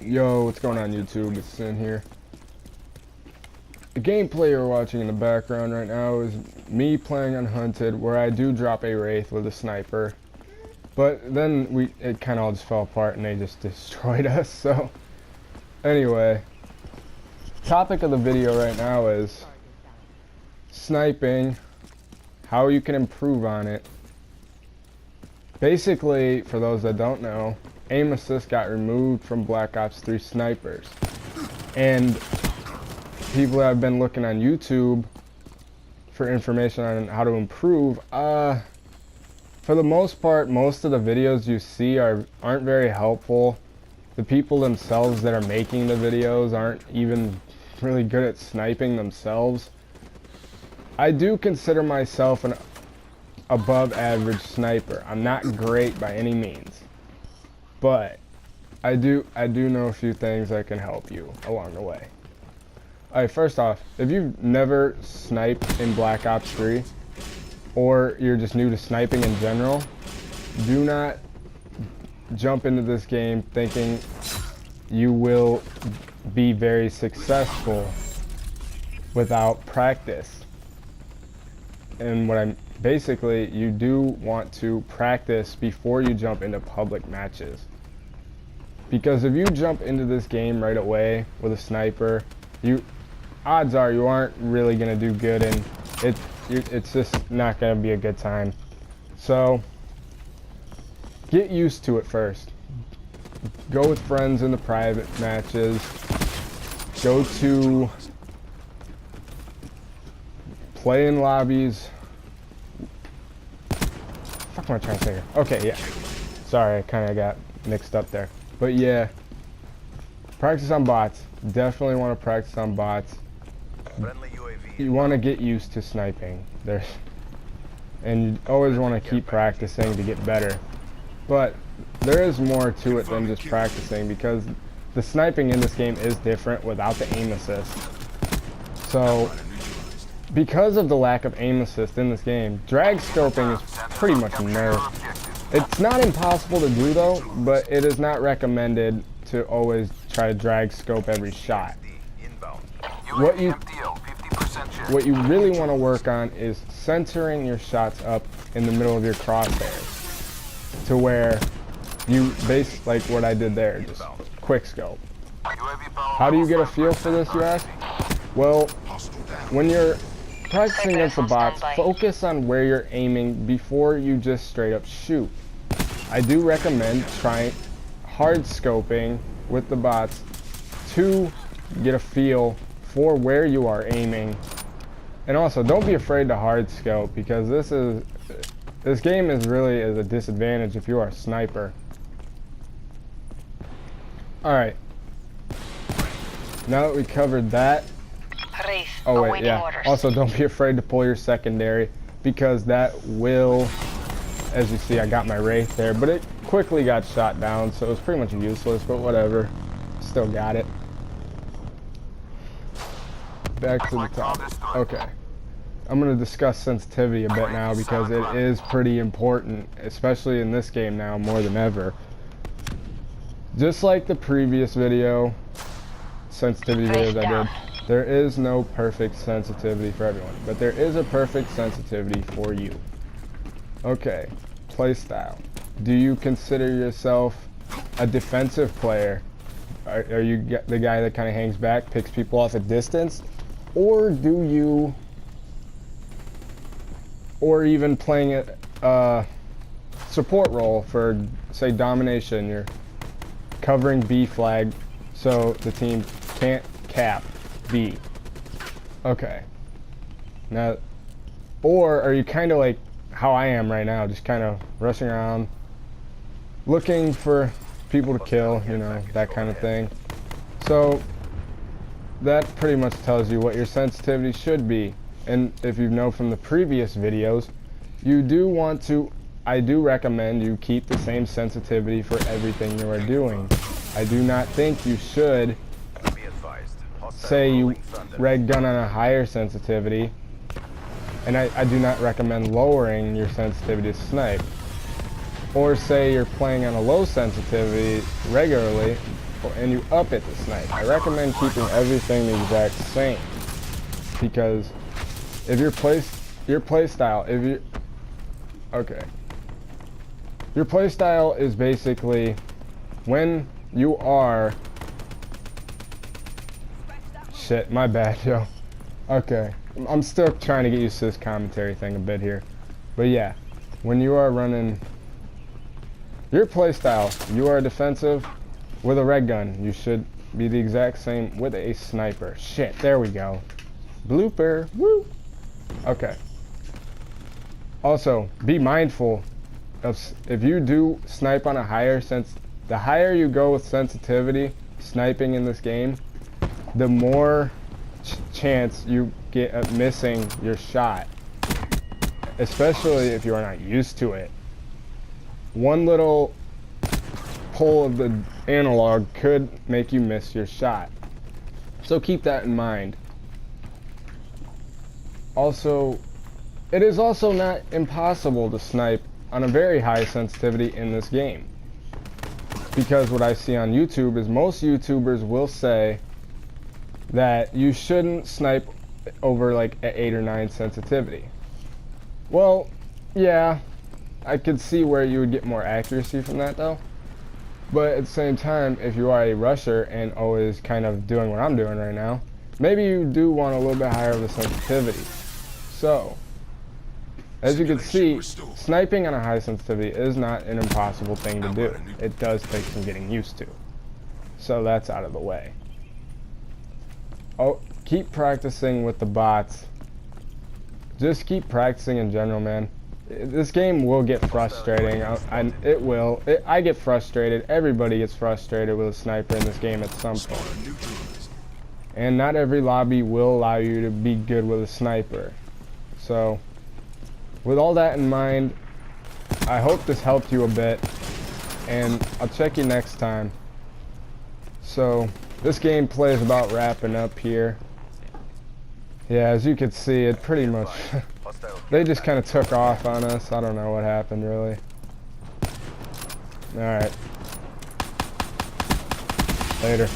Yo, what's going on YouTube? It's Sin here. The gameplay you're watching in the background right now is me playing Unhunted, where I do drop a Wraith with a sniper. But then it kind of all just fell apart and they just destroyed us, so... Anyway, topic of the video right now is sniping, how you can improve on it. Basically, for those that don't know, aim assist got removed from Black Ops 3 snipers. And people that have been looking on YouTube for information on how to improve, for the most part, most of the videos you see aren't very helpful. The people themselves that are making the videos aren't even really good at sniping themselves. I do consider myself an above average sniper. I'm not great by any means, but I do know a few things that can help you along the way. Alright, first off, if you've never sniped in Black Ops 3, or you're just new to sniping in general, do not jump into this game thinking you will be very successful without practice. And basically, you do want to practice before you jump into public matches. Because if you jump into this game right away with a sniper, odds are you aren't really going to do good, and it's just not going to be a good time. So, get used to it first. Go with friends in the private matches. Go to play in lobbies. What am I trying to say here? Okay, yeah. Sorry, I kind of got mixed up there. But yeah, practice on bots. Definitely want to practice on bots. You want to get used to sniping. And you always want to keep practicing to get better. But there is more to it than just practicing, because the sniping in this game is different without the aim assist. So, because of the lack of aim assist in this game, drag scoping is pretty much nerfed. It's not impossible to do though, but it is not recommended to always try to drag scope every shot. What you really want to work on is centering your shots up in the middle of your crosshairs, to where you base like what I did there, just quick scope. How do you get a feel for this, you ask? Well, when you're practicing against the bots, focus on where you're aiming before you just straight up shoot. I do recommend trying hard scoping with the bots to get a feel for where you are aiming. And also, don't be afraid to hard scope, because this game is really a disadvantage if you are a sniper. Alright. Now that we covered that. Oh wait, yeah. Also, don't be afraid to pull your secondary, because that will, as you see, I got my Wraith there, but it quickly got shot down, so it was pretty much useless, but whatever. Still got it. Back to the top. Okay. I'm going to discuss sensitivity a bit now, because it is pretty important, especially in this game now more than ever. Just like the previous sensitivity videos I did, there is no perfect sensitivity for everyone, but there is a perfect sensitivity for you. Okay, playstyle. Do you consider yourself a defensive player? Are you the guy that kind of hangs back, picks people off at distance? Or do you, or even playing a support role for, say, domination? You're covering B flag so the team can't cap B. Okay. Now, or are you kind of like how I am right now, just kind of rushing around, looking for people to kill, you know, that kind of thing? So, that pretty much tells you what your sensitivity should be. And if you know from the previous videos, you do want to, I do recommend you keep the same sensitivity for everything you are doing. I do not think you should say you red gun on a higher sensitivity, and I do not recommend lowering your sensitivity to snipe. Or say you're playing on a low sensitivity regularly, and you up at the snipe. I recommend keeping everything the exact same, because if your play style is basically when you are shit, my bad, yo. Okay, I'm still trying to get used to this commentary thing a bit here, but yeah, when you are running your playstyle, you are defensive with a red gun. You should be the exact same with a sniper. Shit, there we go. Blooper, woo! Okay. Also, be mindful of if you do snipe on a higher the higher you go with sensitivity, sniping in this game, the more chance you get at missing your shot. Especially if you are not used to it. One little pull of the analog could make you miss your shot. So keep that in mind. Also, it is also not impossible to snipe on a very high sensitivity in this game. Because what I see on YouTube is most YouTubers will say that you shouldn't snipe over like an 8 or 9 sensitivity. Well, yeah, I could see where you would get more accuracy from that though. But at the same time, if you are a rusher and always kind of doing what I'm doing right now, maybe you do want a little bit higher of a sensitivity. So, as you can see, sniping on a high sensitivity is not an impossible thing to do. It does take some getting used to. So that's out of the way. Oh, keep practicing with the bots. Just keep practicing in general, man. This game will get frustrating. It will. I get frustrated. Everybody gets frustrated with a sniper in this game at some point. And not every lobby will allow you to be good with a sniper. So, with all that in mind, I hope this helped you a bit. And I'll check you next time. So, this gameplay is about wrapping up here. Yeah, as you can see, it pretty much... they just kind of took off on us. I don't know what happened, really. Alright. Later.